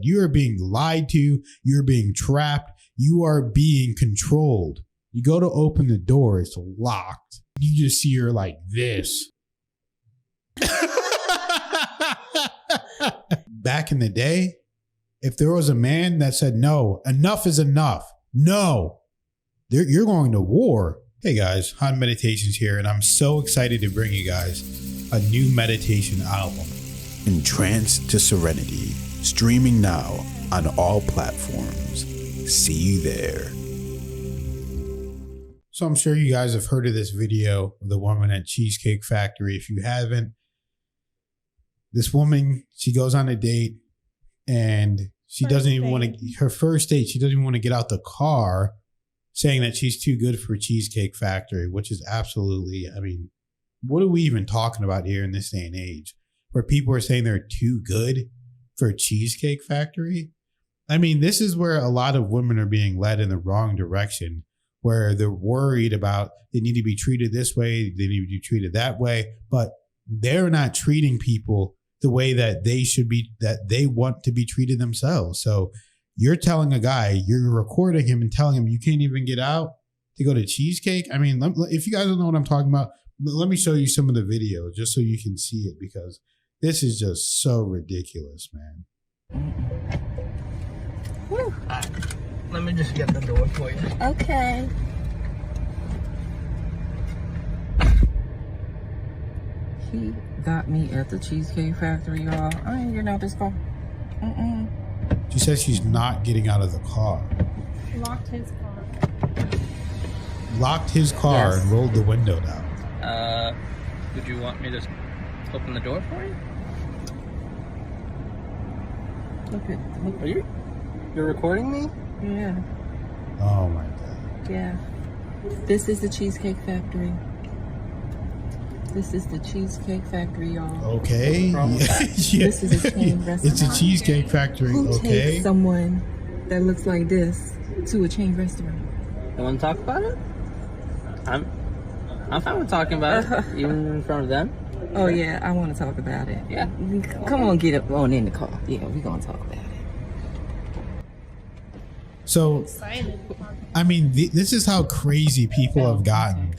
You are being lied to. You're being trapped. You are being controlled. You go to open the door, it's locked. You just see her like this. Back in the day, if there was a man that said, no, enough is enough. No, you're going to war. Hey guys, Han Meditations here, and I'm so excited to bring you guys a new meditation album. Entranced to Serenity, streaming now on all platforms. See you there. So I'm sure you guys have heard of this video of the woman at Cheesecake Factory. If you haven't, this woman, she goes on a date and she doesn't even want to, her first date, she doesn't even want to get out the car, saying that she's too good for Cheesecake Factory, which is absolutely, I mean, what are we even talking about here in this day and age where people are saying they're too good for Cheesecake Factory? I mean, this is where a lot of women are being led in the wrong direction, where they're worried about they need to be treated this way, they need to be treated that way, but they're not treating people the way that they should be, that they want to be treated themselves. So you're telling a guy, you're recording him and telling him you can't even get out to go to Cheesecake. I mean, if you guys don't know what I'm talking about, let me show you some of the videos just so you can see it, because this is just so ridiculous, man. Whew. Let me just get the door for you. Okay. He got me at the Cheesecake Factory, y'all. I ain't getting out this car. She says she's not getting out of the car. Locked his car. Locked his car Yes. and rolled the window down. Would you want me to open the door for you? Look, you're recording me? Yeah. Oh my God. Yeah. This is the Cheesecake Factory. This is the Cheesecake Factory, y'all. Okay. Yeah. This is a chain restaurant. It's a Cheesecake Factory. Who Okay. takes someone that looks like this to a chain restaurant? You want to talk about it? I'm fine with talking about it, even in front of them. Oh yeah, I want to talk about it. Yeah. Come on, get up on in the car. Yeah, we're gonna talk about it. So, I mean, this is how crazy people have gotten,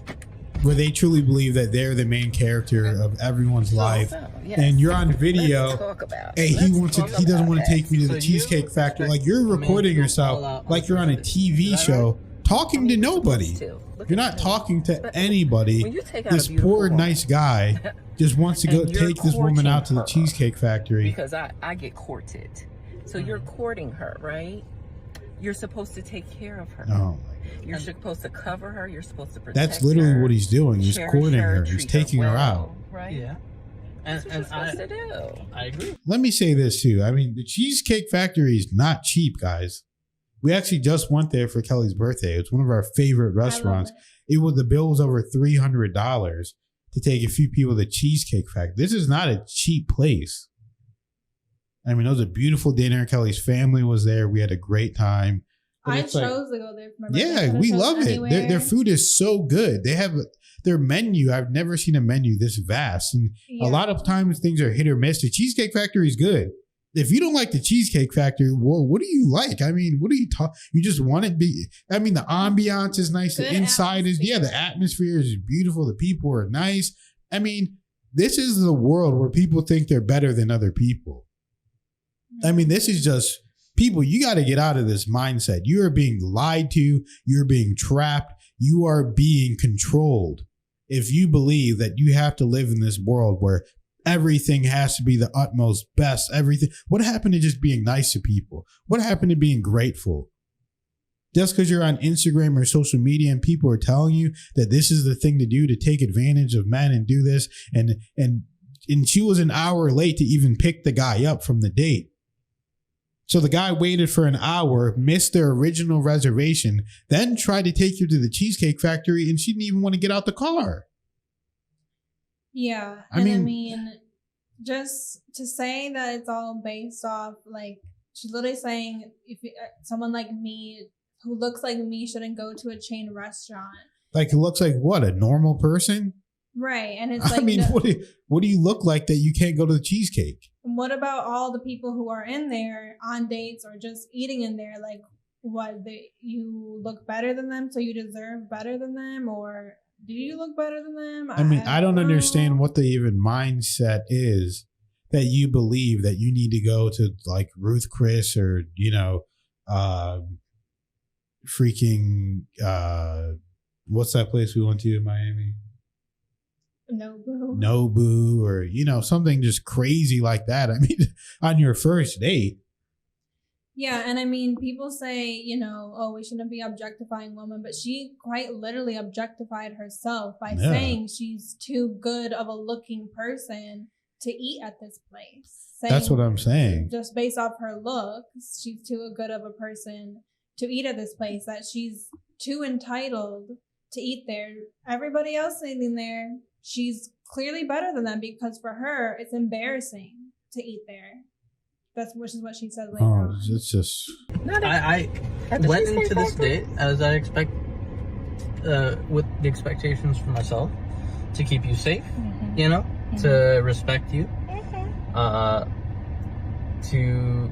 where they truly believe that they're the main character of everyone's life. Yes. And you're on video. Let's talk about Hey, it. he Let's wants to. talk He doesn't about want to it. take me to the So Cheesecake you Factory. expect Like you're me to recording go all yourself, out like you're on a on TV that show, talking to nobody. Look You're at not you. talking to anybody. When you take out This a beautiful poor woman, nice guy just wants to go and you're take this woman out to the courting her. Cheesecake Factory. Because I get courted. So you're courting her, right? You're supposed to take care of her. Oh, You're supposed to cover her. You're supposed to protect that's literally her. what he's doing. He's cherish courting her. He's treat taking her well, out. Right? Yeah. That's what you're supposed to do. I agree. Let me say this too. I mean, the Cheesecake Factory is not cheap, guys. We actually just went there for Kelly's birthday. It's one of our favorite restaurants. The bill was over $300 to take a few people to Cheesecake Factory. This is not a cheap place. I mean, it was a beautiful dinner. Kelly's family was there. We had a great time. But I it's like- chose to go there for my birthday. yeah, Could've we chose love it. anywhere. Their food is so good. They have their menu. I've never seen a menu this vast. And Yeah. a lot of times things are hit or miss. The Cheesecake Factory is good. If you don't like the Cheesecake Factory, well, what do you like? I mean, what do you talk? You just want it to be, I mean, the ambiance is nice. Good The inside is, atmosphere. the atmosphere is beautiful. The people are nice. I mean, this is the world where people think they're better than other people. I mean, this is just people, you got to get out of this mindset. You are being lied to. You're being trapped. You are being controlled. If you believe that you have to live in this world where everything has to be the utmost best, everything. What happened to just being nice to people? What happened to being grateful? Just because you're on Instagram or social media and people are telling you that this is the thing to do to take advantage of men and do this. And she was an hour late to even pick the guy up from the date. So the guy waited for an hour, missed their original reservation, then tried to take you to the Cheesecake Factory, and she didn't even want to get out the car. Yeah. I And mean- just to say that it's all based off, like, she's literally saying someone like me who looks like me shouldn't go to a chain restaurant. Like, it looks like what, a normal person? Right. And it's I like, mean, what do you look like that you can't go to the Cheesecake? And what about all the people who are in there on dates or just eating in there? Like, you look better than them, so you deserve better than them, or do you look better than them? I mean, I don't know. understand what the even mindset is that you believe that you need to go to like Ruth Chris or, freaking, what's that place we went to in Miami? Nobu or, something just crazy like that. I mean, on your first date. Yeah, and I mean, people say, oh, we shouldn't be objectifying women, but she quite literally objectified herself by saying she's too good of a looking person to eat at this place. That's what I'm saying. Just based off her looks, she's too good of a person to eat at this place, that she's too entitled to eat there. Everybody else eating there, she's clearly better than them because for her, it's embarrassing to eat there. Which is what she said later on. It's just... I went into this date as I expect, with the expectations for myself, to keep you safe, to respect you, to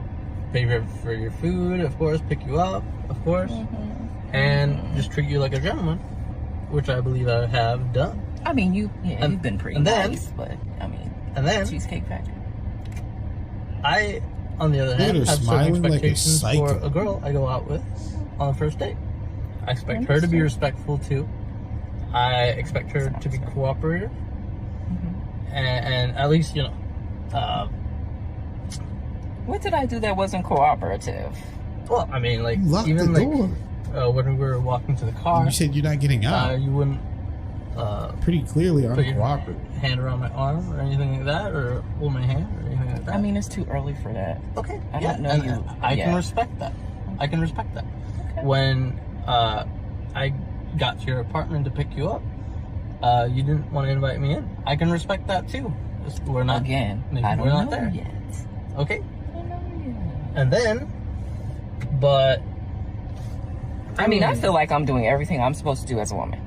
pay for your food, of course, pick you up, of course, and just treat you like a gentleman, which I believe I have done. I mean, you've been pretty nice, but I mean, and then Cheesecake Factory. I, on the other hand, have certain expectations for a girl I go out with on the first date. I expect her to be respectful too. I expect her to be cooperative, and at least what did I do that wasn't cooperative? Well, I mean, like lock even the like door. when we were walking to the car, you said you're not getting out. You wouldn't. Pretty clearly put your uncooperative. Hand around my arm or anything like that, or hold my hand or anything like that. I mean, it's too early for that. Okay. I don't know you. I can respect that. I can respect that. Okay. When I got to your apartment to pick you up, you didn't want to invite me in. I can respect that too. We're not again. I don't know there yet. Okay. I don't know yet. And then, but I mean, I feel like I'm doing everything I'm supposed to do as a woman.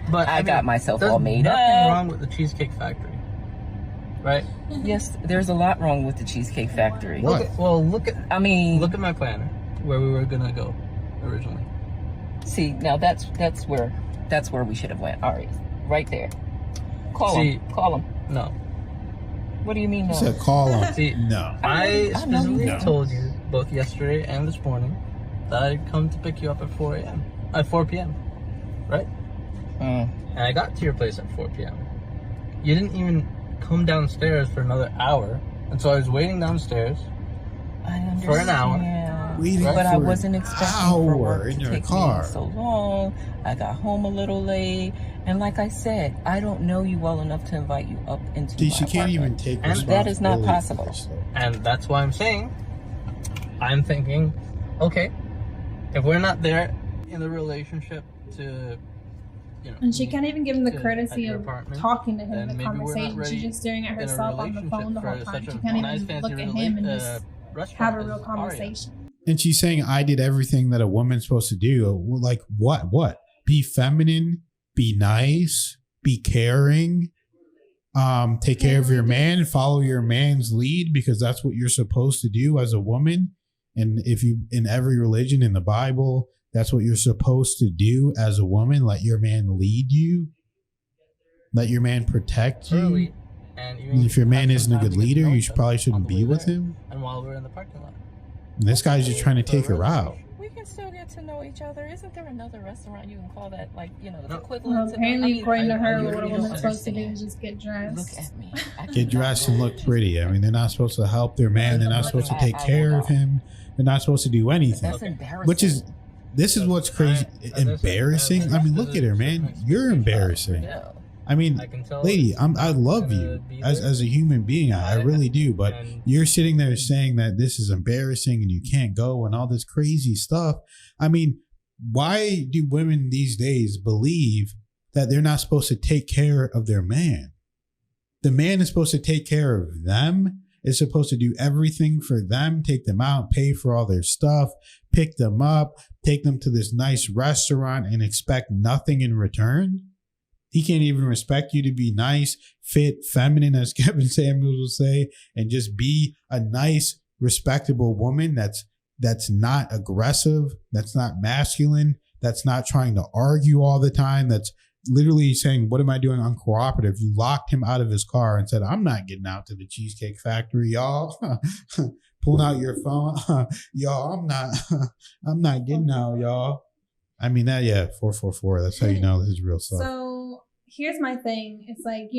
But I got myself all made up. There's nothing wrong with the Cheesecake Factory, right? Yes, there's a lot wrong with the Cheesecake Factory. What? Look at my planner where we were gonna go originally. See, now that's where we should have went. All right there. Call him. No. What do you mean no? You said call him. See, no. I specifically told you both yesterday and this morning that I'd come to pick you up at 4 p.m. Right? And I got to your place at 4 p.m. You didn't even come downstairs for another hour, and so I was waiting downstairs for an hour. But I wasn't expecting for work in to your take car. me so long. I got home a little late, and like I said, I don't know you well enough to invite you up into my She can't even take and that is not possible. And that's why I'm thinking, okay, if we're not there in the relationship to, and she can't even give him the courtesy of talking to him in the maybe conversation. She's just staring at herself on the phone the whole time. She can't even look at him and just have a real conversation. And she's saying, I did everything that a woman's supposed to do. Like what? What? Be feminine, be nice, be caring, take care of your man, follow your man's lead, because that's what you're supposed to do as a woman. And if you, in every religion, in the Bible, that's what you're supposed to do as a woman. Let your man lead you. Let your man protect you. And if your man isn't a good leader, you probably shouldn't be with him. And while we're in the parking lot. And this guy's just trying to take her out. We can still get to know each other. Isn't there another restaurant you can call that, like, the equivalent? Well, apparently, according to her, what a woman's supposed to do is just get dressed. Look at me. Get dressed and look pretty. I mean, they're not supposed to help their man. They're not supposed to take care of him. They're not supposed to do anything. That's embarrassing. Which is, this is what's crazy. Embarrassing? I mean, look at her, man. You're embarrassing. I mean, lady, I love you as a human being. I really do. But you're sitting there saying that this is embarrassing and you can't go and all this crazy stuff. I mean, why do women these days believe that they're not supposed to take care of their man? The man is supposed to take care of them. Is supposed to do everything for them, take them out, pay for all their stuff, pick them up, take them to this nice restaurant and expect nothing in return. He can't even respect you to be nice, fit, feminine, as Kevin Samuels will say, and just be a nice, respectable woman that's not aggressive, that's not masculine, that's not trying to argue all the time, that's literally saying, what am I doing uncooperative? You locked him out of his car and said, I'm not getting out to the Cheesecake Factory, y'all. Pulling out your phone. Y'all, I'm not getting out, y'all. I mean, 444. That's how you know this is real stuff. So here's my thing. It's like,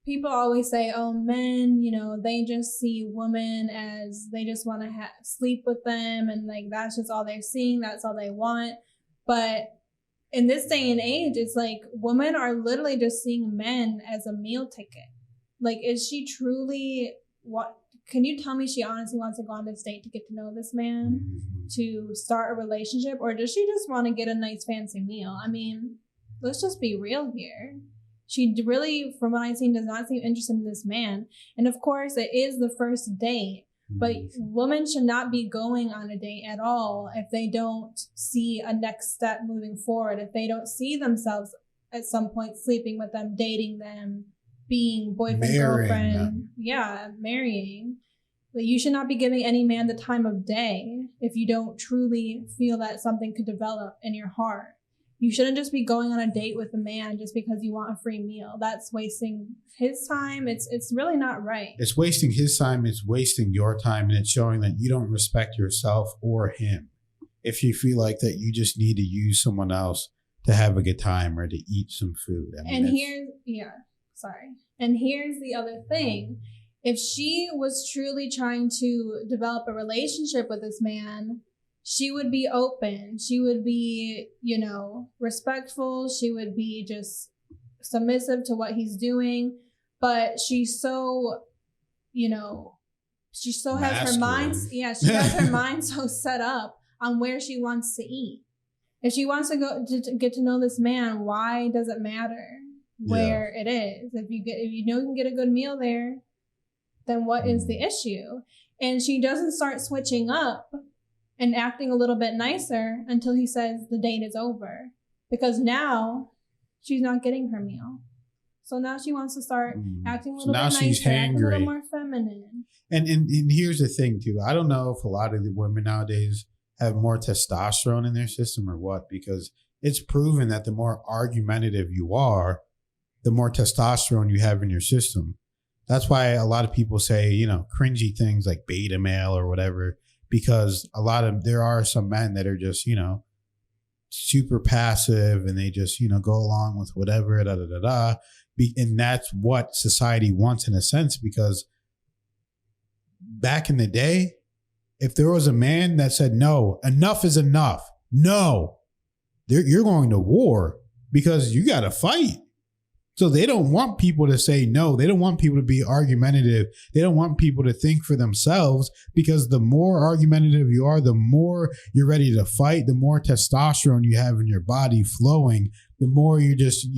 people always say, oh, men, they just see women as they just want to sleep with them. And like, that's just all they're seeing. That's all they want. But in this day and age, it's like women are literally just seeing men as a meal ticket. Like, is she truly can you tell me she honestly wants to go on this date to get to know this man, to start a relationship, or does she just want to get a nice fancy meal? I mean, let's just be real here. She really, from what I've seen, does not seem interested in this man. And of course, it is the first date, but women should not be going on a date at all if they don't see a next step moving forward, if they don't see themselves at some point sleeping with them, dating them, being boyfriend, girlfriend, marrying. But you should not be giving any man the time of day if you don't truly feel that something could develop in your heart. You shouldn't just be going on a date with a man just because you want a free meal. That's wasting his time. It's really not right. It's wasting his time. It's wasting your time. And it's showing that you don't respect yourself or him. If you feel like that you just need to use someone else to have a good time or to eat some food. I mean, And here's the other thing. If she was truly trying to develop a relationship with this man, she would be open. She would be, respectful. She would be just submissive to what he's doing. But she's so, she so has her mind. Yeah, she has her mind so set up on where she wants to eat. If she wants to go to get to know this man, why does it matter where it is? If you can get a good meal there, then what is the issue? And she doesn't start switching up and acting a little bit nicer until he says the date is over, because now she's not getting her meal. So now she wants to start acting a little bit nicer, acting a little more feminine. And here's the thing too. I don't know if a lot of the women nowadays have more testosterone in their system or what, because it's proven that the more argumentative you are, the more testosterone you have in your system. That's why a lot of people say, cringy things like beta male or whatever, because there are some men that are just, super passive and they just, go along with whatever, and that's what society wants in a sense, because back in the day, if there was a man that said, no, enough is enough, no, you're going to war because you got to fight. So they don't want people to say no. They don't want people to be argumentative. They don't want people to think for themselves, because the more argumentative you are, the more you're ready to fight, the more testosterone you have in your body flowing, the more you're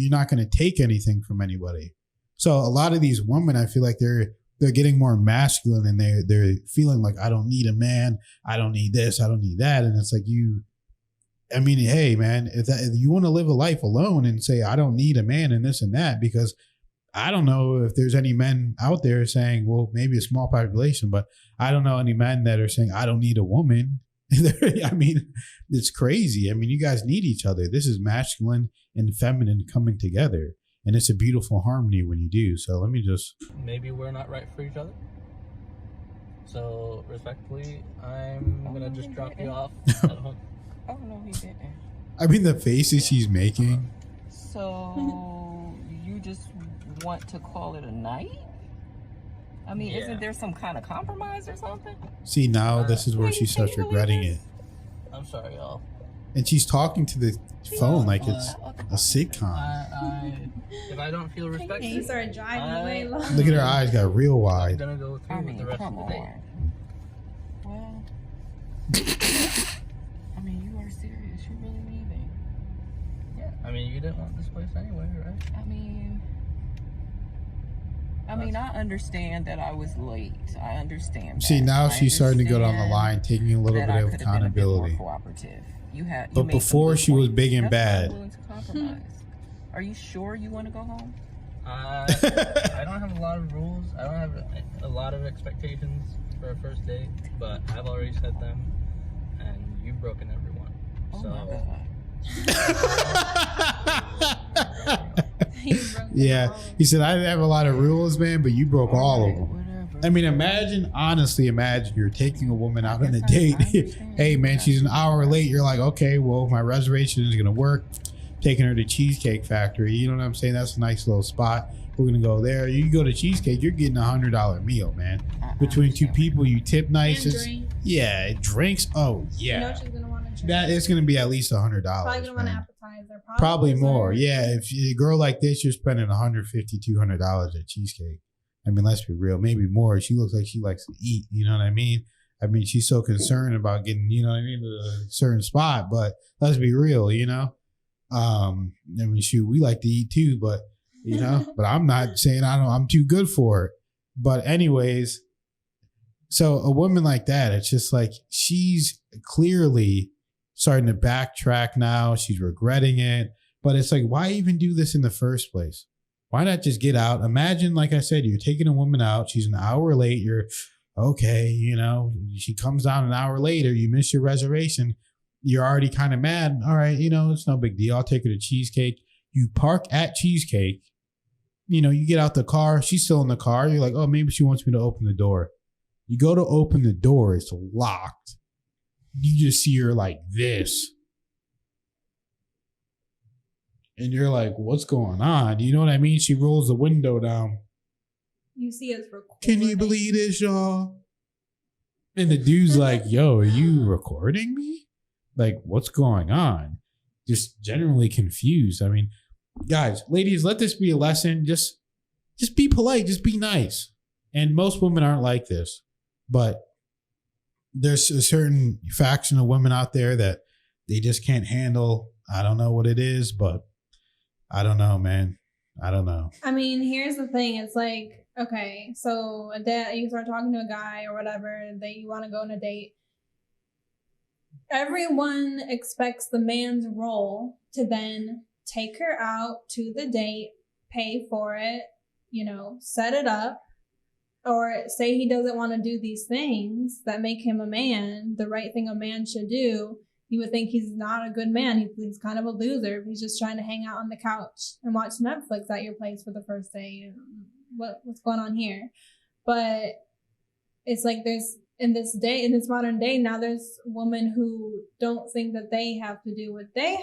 not going to take anything from anybody. So a lot of these women, I feel like they're getting more masculine, and they're feeling like, I don't need a man. I don't need this. I don't need that. And it's like hey man, if you want to live a life alone and say, I don't need a man and this and that, because I don't know if there's any men out there saying, well, maybe a small population, but I don't know any men that are saying, I don't need a woman. I mean, it's crazy. I mean, you guys need each other. This is masculine and feminine coming together, and it's a beautiful harmony when you do. So maybe we're not right for each other. So respectfully, I'm gonna just drop you off at home. Oh, no, he didn't. I mean, the faces she's making. So you just want to call it a night? I mean, isn't there some kind of compromise or something? See, now this is where she starts regretting it. I'm sorry, y'all. And she's talking to the phone like it's a sitcom. If I don't feel respected, He started driving away. Look at her eyes, got real wide. I'm gonna go through with the rest of the day. Well, I mean, you are serious. You're really leaving. Yeah. I mean, you didn't want this place anyway, right? I mean, I understand that I was late. I understand. See, now she's starting to go down the understand line, taking a little bit of accountability. Cooperative. But before she was big and bad. Willing to compromise. Are you sure you want to go home? I don't have a lot of rules. I don't have a lot of expectations for a first date, but I've already set them, and you've broken every one. Oh So, my God. Yeah, he said I didn't have a lot of rules, man, but you broke all of them. Whatever. I mean, honestly imagine you're taking a woman out on a date. Hey, man, she's an hour late. You're like, okay, well, my reservation is gonna work. Taking her to Cheesecake Factory, you know what I'm saying? That's a nice little spot. We're gonna go there. You go to Cheesecake, you're getting $100 meal, man. Between two people, you tip nice. And drinks. Yeah, drinks. Oh yeah, You know she's gonna want to drink. that is gonna be at least $100. Probably gonna want an man. appetizer. Probably more. dessert. Yeah, if you're a girl like this, you're spending $150, $200 at Cheesecake. I mean, let's be real. Maybe more. She looks like she likes to eat. You know what I mean? I mean, she's so concerned about getting, you know what I mean, to a certain spot. But let's be real, you know. I mean, shoot, we like to eat too, but you know, but I'm not saying I'm too good for it. But anyways, so a woman like that, it's just like she's clearly starting to backtrack now. She's regretting it. But it's like, why even do this in the first place? Why not just get out? Imagine, like I said, you're taking a woman out. She's an hour late. You're okay, you know, she comes down an hour later. You miss your reservation. You're already kind of mad. All right, you know, it's no big deal. I'll take her to Cheesecake. You park at Cheesecake. You know, you get out the car. She's still in the car. You're like, oh, maybe she wants me to open the door. You go to open the door. It's locked. You just see her like this. And you're like, what's going on? You know what I mean? She rolls the window down. You see us recording. Can you believe this, y'all? And the dude's like, yo, are you recording me? Like, what's going on? Just generally confused. I mean, guys, ladies, let this be a lesson. Just be polite. Just be nice. And most women aren't like this. But there's a certain faction of women out there that they just can't handle. I don't know what it is, but I don't know, man. I don't know. I mean, here's the thing. It's like, okay, so you start talking to a guy or whatever that you want to go on a date. Everyone expects the man's role to then take her out to the date, pay for it, you know, set it up, or say he doesn't want to do these things that make him a man, the right thing a man should do. You would think he's not a good man. He's kind of a loser. He's just trying to hang out on the couch and watch Netflix at your place for the first day. What's going on here? But it's like in this modern day, now there's women who don't think that they have to do what they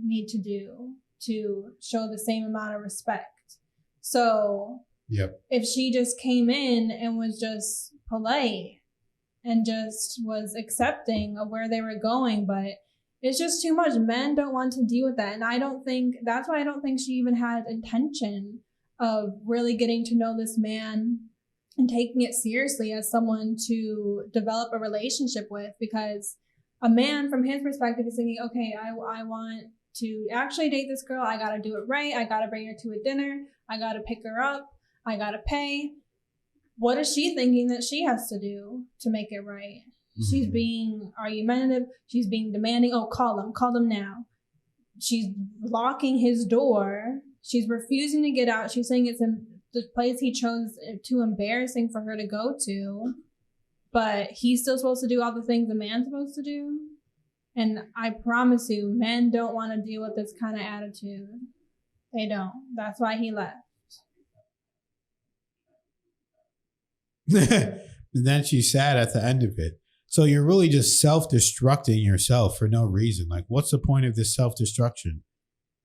need to do to show the same amount of respect. So yep. If she just came in and was just polite and just was accepting of where they were going, but it's just too much. Men don't want to deal with that. And that's why I don't think she even had intention of really getting to know this man and taking it seriously as someone to develop a relationship with, because a man from his perspective is thinking, okay, I want to actually date this girl. I got to do it right. I got to bring her to a dinner. I got to pick her up. I got to pay. What is she thinking that she has to do to make it right? Mm-hmm. She's being argumentative. She's being demanding. Oh, call him now. She's locking his door. She's refusing to get out. She's saying it's the place he chose too embarrassing for her to go to, but he's still supposed to do all the things a man's supposed to do. And I promise you, men don't want to deal with this kind of attitude. They don't. That's why he left. And then she's sad at the end of it. So you're really just self-destructing yourself for no reason. Like, what's the point of this self-destruction?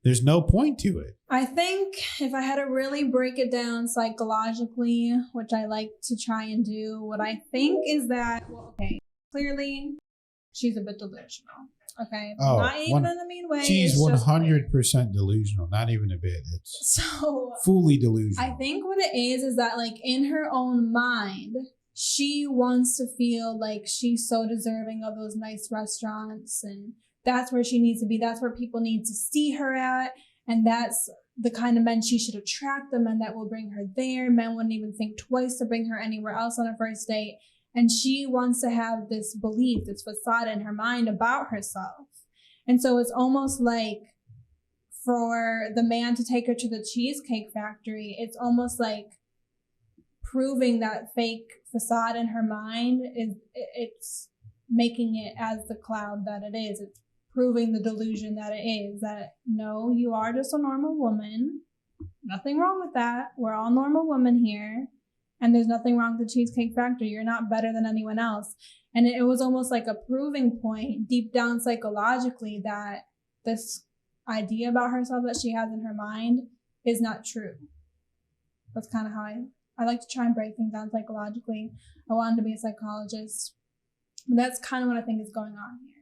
There's no point to it. I think if I had to really break it down psychologically, which I like to try and do, what I think is that, well, okay, clearly she's a bit delusional. Okay, not even in a mean way. She's 100% delusional, not even a bit. It's so fully delusional. I think what it is that, like, in her own mind, she wants to feel like she's so deserving of those nice restaurants, and that's where she needs to be. That's where people need to see her at, and that's the kind of men she should attract, the men that will bring her there. Men wouldn't even think twice to bring her anywhere else on a first date. And she wants to have this belief, this facade in her mind about herself. And so it's almost like for the man to take her to the Cheesecake Factory, it's almost like proving that fake facade in her mind. It's making it as the cloud that it is. It's proving the delusion that it is, that no, you are just a normal woman. Nothing wrong with that. We're all normal women here. And there's nothing wrong with the Cheesecake Factory. You're not better than anyone else. And it was almost like a proving point deep down psychologically that this idea about herself that she has in her mind is not true. That's kind of how I like to try and break things down psychologically. I wanted to be a psychologist. But that's kind of what I think is going on here.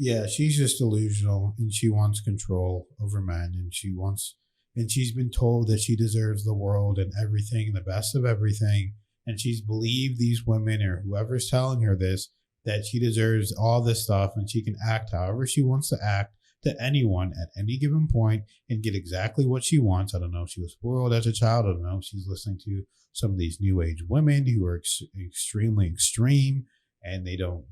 Yeah, she's just delusional, and she wants control over men, and she's been told that she deserves the world and everything, the best of everything, and she's believed these women or whoever's telling her this, that she deserves all this stuff, and she can act however she wants to act to anyone at any given point and get exactly what she wants. I don't know if she was spoiled as a child. I don't know if she's listening to some of these new age women who are extremely extreme, and they don't,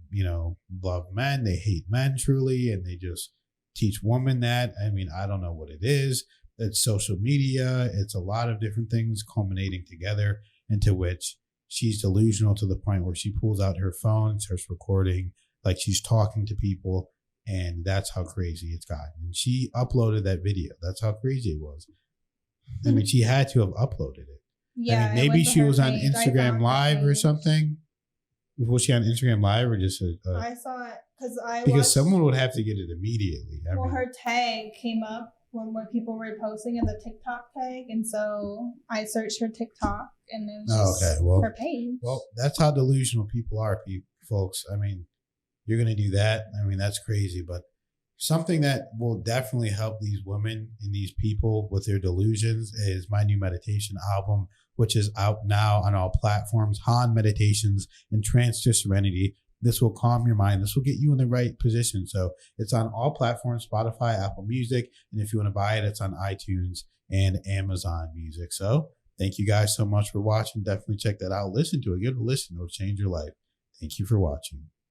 love men. They hate men truly, and they just teach women that. I mean, I don't know what it is. It's social media. It's a lot of different things culminating together into which she's delusional to the point where she pulls out her phone and starts recording like she's talking to people. And that's how crazy it's gotten. And she uploaded that video. That's how crazy it was. I mean, she had to have uploaded it. Yeah, I mean, maybe she was on Instagram Live or something. Was she on Instagram Live or just I saw it because someone would have to get it immediately. Her tag came up when people were posting in the TikTok tag, and so I searched her TikTok, and it was just her page. Well, that's how delusional people are, folks. I mean, you're gonna do that. I mean, that's crazy. But something that will definitely help these women and these people with their delusions is my new meditation album, which is out now on all platforms, HANMEDITATIONS and Trance to Serenity. This will calm your mind. This will get you in the right position. So it's on all platforms, Spotify, Apple Music. And if you want to buy it, it's on iTunes and Amazon Music. So thank you guys so much for watching. Definitely check that out. Listen to it. Give it a listen. It'll change your life. Thank you for watching.